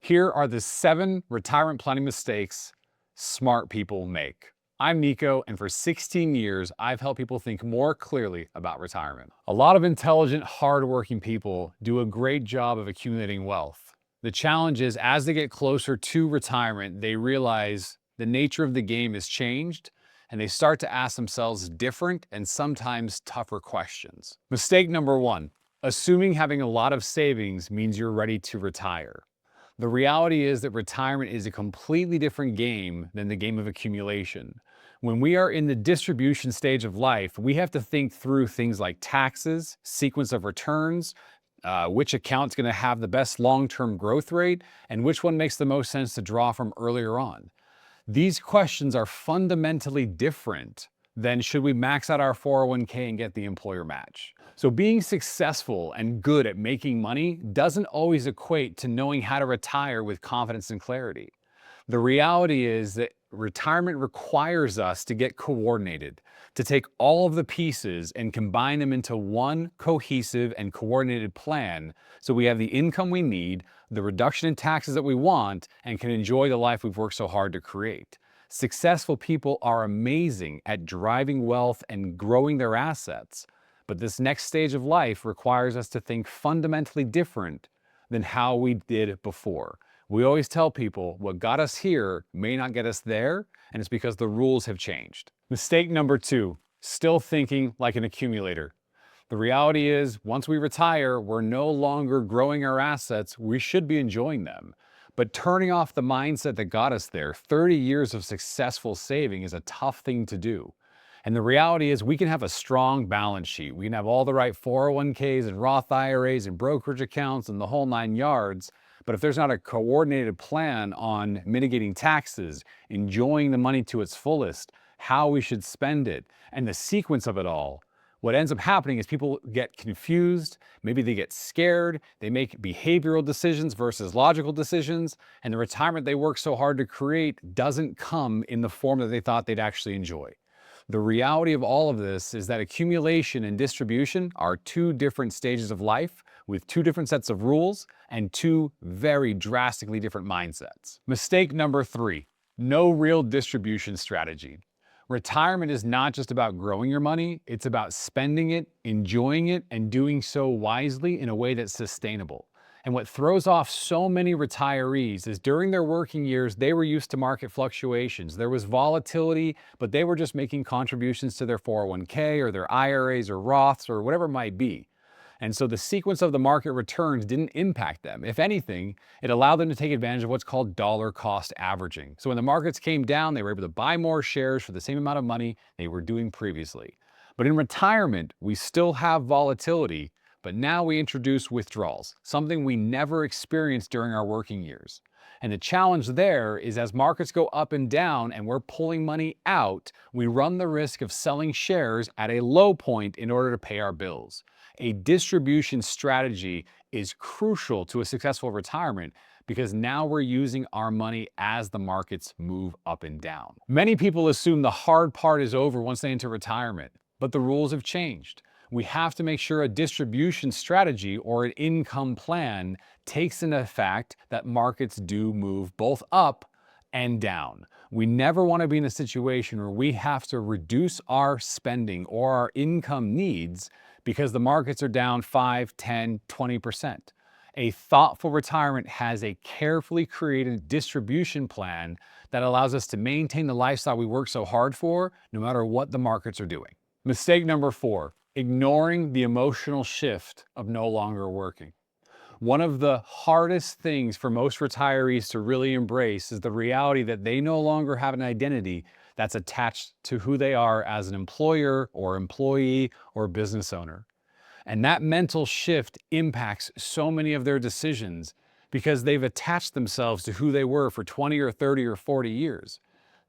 Here are the 7 retirement planning mistakes smart people make. I'm Nico, and for 16 years, I've helped people think more clearly about retirement. A lot of intelligent, hardworking people do a great job of accumulating wealth. The challenge is, as they get closer to retirement, they realize the nature of the game has changed, and they start to ask themselves different and sometimes tougher questions. Mistake number 1, assuming having a lot of savings means you're ready to retire. The reality is that retirement is a completely different game than the game of accumulation. When we are in the distribution stage of life, we have to think through things like taxes, sequence of returns, which account's going to have the best long-term growth rate, and which one makes the most sense to draw from earlier on. These questions are fundamentally different than should we max out our 401k and get the employer match. So being successful and good at making money doesn't always equate to knowing how to retire with confidence and clarity. The reality is that retirement requires us to get coordinated, to take all of the pieces and combine them into one cohesive and coordinated plan so we have the income we need, the reduction in taxes that we want, and can enjoy the life we've worked so hard to create. Successful people are amazing at driving wealth and growing their assets, but this next stage of life requires us to think fundamentally different than how we did before. We always tell people what got us here may not get us there, and it's because the rules have changed. Mistake number 2, still thinking like an accumulator. The reality is, once we retire, we're no longer growing our assets. We should be enjoying them. But turning off the mindset that got us there, 30 years of successful saving, is a tough thing to do. And the reality is, we can have a strong balance sheet. We can have all the right 401ks and Roth IRAs and brokerage accounts and the whole 9 yards. But if there's not a coordinated plan on mitigating taxes, enjoying the money to its fullest, how we should spend it, and the sequence of it all, what ends up happening is people get confused, maybe they get scared, they make behavioral decisions versus logical decisions, and the retirement they work so hard to create doesn't come in the form that they thought they'd actually enjoy. The reality of all of this is that accumulation and distribution are 2 different stages of life with 2 different sets of rules and 2 very drastically different mindsets. Mistake number 3, no real distribution strategy. Retirement is not just about growing your money, it's about spending it, enjoying it, and doing so wisely in a way that's sustainable. And what throws off so many retirees is during their working years, they were used to market fluctuations. There was volatility, but they were just making contributions to their 401k or their IRAs or Roths or whatever it might be. And so the sequence of the market returns didn't impact them. If anything, it allowed them to take advantage of what's called dollar cost averaging. So when the markets came down, they were able to buy more shares for the same amount of money they were doing previously. But in retirement, we still have volatility, but now we introduce withdrawals, something we never experienced during our working years. And the challenge there is, as markets go up and down and we're pulling money out, we run the risk of selling shares at a low point in order to pay our bills. A distribution strategy is crucial to a successful retirement because now we're using our money as the markets move up and down. Many people assume the hard part is over once they enter retirement, but the rules have changed. We have to make sure a distribution strategy or an income plan takes into fact that markets do move both up and down. We never want to be in a situation where we have to reduce our spending or our income needs because the markets are down 5, 10, 20%. A thoughtful retirement has a carefully created distribution plan that allows us to maintain the lifestyle we work so hard for, no matter what the markets are doing. Mistake number 4, ignoring the emotional shift of no longer working. One of the hardest things for most retirees to really embrace is the reality that they no longer have an identity that's attached to who they are as an employer or employee or business owner. And that mental shift impacts so many of their decisions because they've attached themselves to who they were for 20 or 30 or 40 years.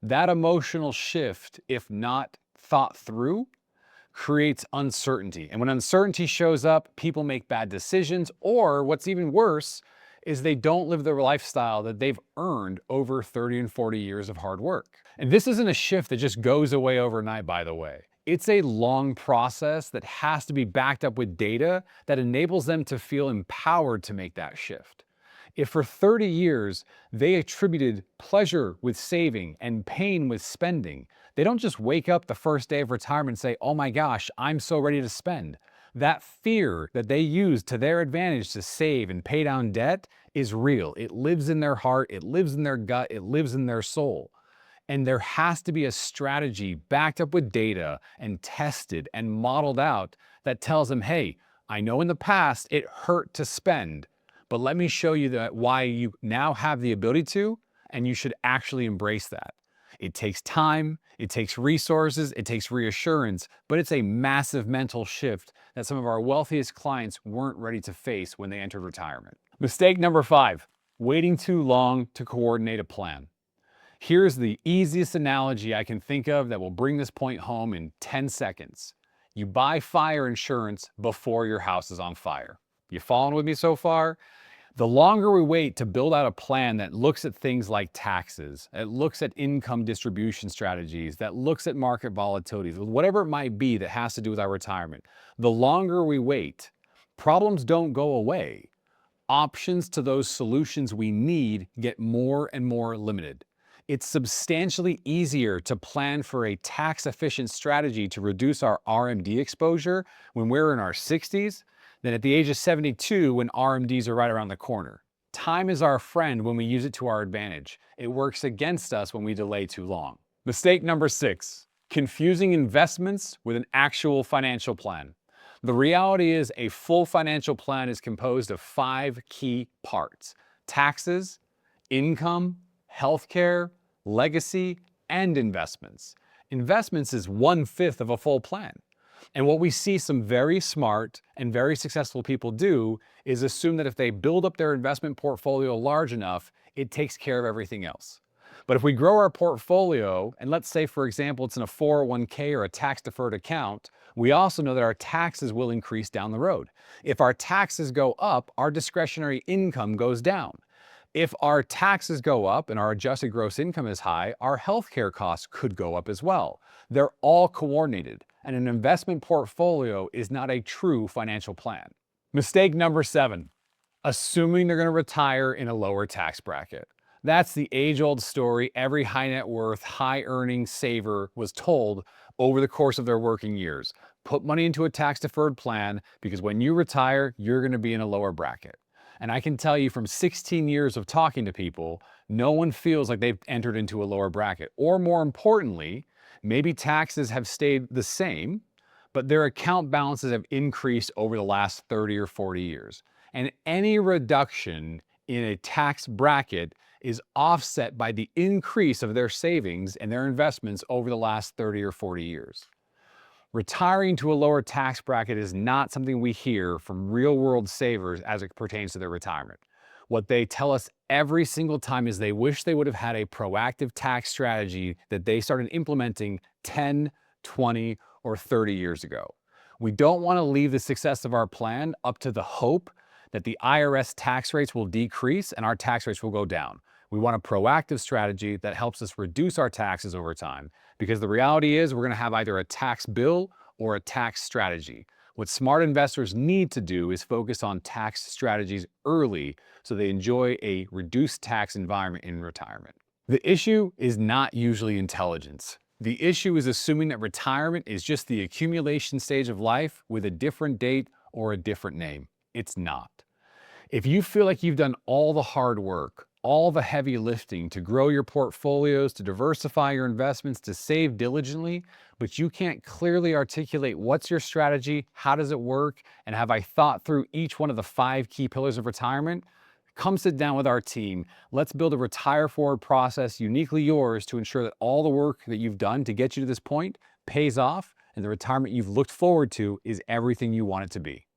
That emotional shift, if not thought through, creates uncertainty. And when uncertainty shows up, people make bad decisions, or what's even worse is they don't live the lifestyle that they've earned over 30 and 40 years of hard work. And this isn't a shift that just goes away overnight, by the way. It's a long process that has to be backed up with data that enables them to feel empowered to make that shift. If for 30 years they attributed pleasure with saving and pain with spending, they don't just wake up the first day of retirement and say, oh my gosh, I'm so ready to spend. That fear that they use to their advantage to save and pay down debt is real. It lives in their heart, it lives in their gut, it lives in their soul. And there has to be a strategy backed up with data and tested and modeled out that tells them, hey, I know in the past it hurt to spend, but let me show you that why you now have the ability to, and you should actually embrace that. It takes time, it takes resources, it takes reassurance, but it's a massive mental shift that some of our wealthiest clients weren't ready to face when they entered retirement. Mistake number 5, waiting too long to coordinate a plan. Here's the easiest analogy I can think of that will bring this point home in 10 seconds. You buy fire insurance before your house is on fire. You following with me so far? The longer we wait to build out a plan that looks at things like taxes, it looks at income distribution strategies, that looks at market volatilities, whatever it might be that has to do with our retirement, the longer we wait, problems don't go away. Options to those solutions we need get more and more limited. It's substantially easier to plan for a tax-efficient strategy to reduce our RMD exposure when we're in our 60s than at the age of 72 when RMDs are right around the corner. Time is our friend when we use it to our advantage. It works against us when we delay too long. Mistake number 6, confusing investments with an actual financial plan. The reality is a full financial plan is composed of 5 key parts: taxes, income, healthcare, legacy, and investments. Investments is 1/5 of a full plan. And what we see some very smart and very successful people do is assume that if they build up their investment portfolio large enough, it takes care of everything else. But if we grow our portfolio, and let's say, for example, it's in a 401k or a tax-deferred account, we also know that our taxes will increase down the road. If our taxes go up, our discretionary income goes down. If our taxes go up and our adjusted gross income is high, our healthcare costs could go up as well. They're all coordinated, and an investment portfolio is not a true financial plan. Mistake number 7, assuming they're going to retire in a lower tax bracket. That's the age-old story every high net worth, high earning saver was told over the course of their working years. Put money into a tax-deferred plan because when you retire, you're going to be in a lower bracket. And I can tell you from 16 years of talking to people, no one feels like they've entered into a lower bracket. Or more importantly, maybe taxes have stayed the same, but their account balances have increased over the last 30 or 40 years. And any reduction in a tax bracket is offset by the increase of their savings and their investments over the last 30 or 40 years. Retiring to a lower tax bracket is not something we hear from real-world savers as it pertains to their retirement. What they tell us every single time is they wish they would have had a proactive tax strategy that they started implementing 10, 20, or 30 years ago. We don't want to leave the success of our plan up to the hope that the IRS tax rates will decrease and our tax rates will go down. We want a proactive strategy that helps us reduce our taxes over time, because the reality is we're going to have either a tax bill or a tax strategy. What smart investors need to do is focus on tax strategies early so they enjoy a reduced tax environment in retirement. The issue is not usually intelligence. The issue is assuming that retirement is just the accumulation stage of life with a different date or a different name. It's not. If you feel like you've done all the hard work, all the heavy lifting to grow your portfolios, to diversify your investments, to save diligently, but you can't clearly articulate what's your strategy, how does it work, and have I thought through each one of the 5 key pillars of retirement, come sit down with our team. Let's build a retire forward process uniquely yours to ensure that all the work that you've done to get you to this point pays off and the retirement you've looked forward to is everything you want it to be.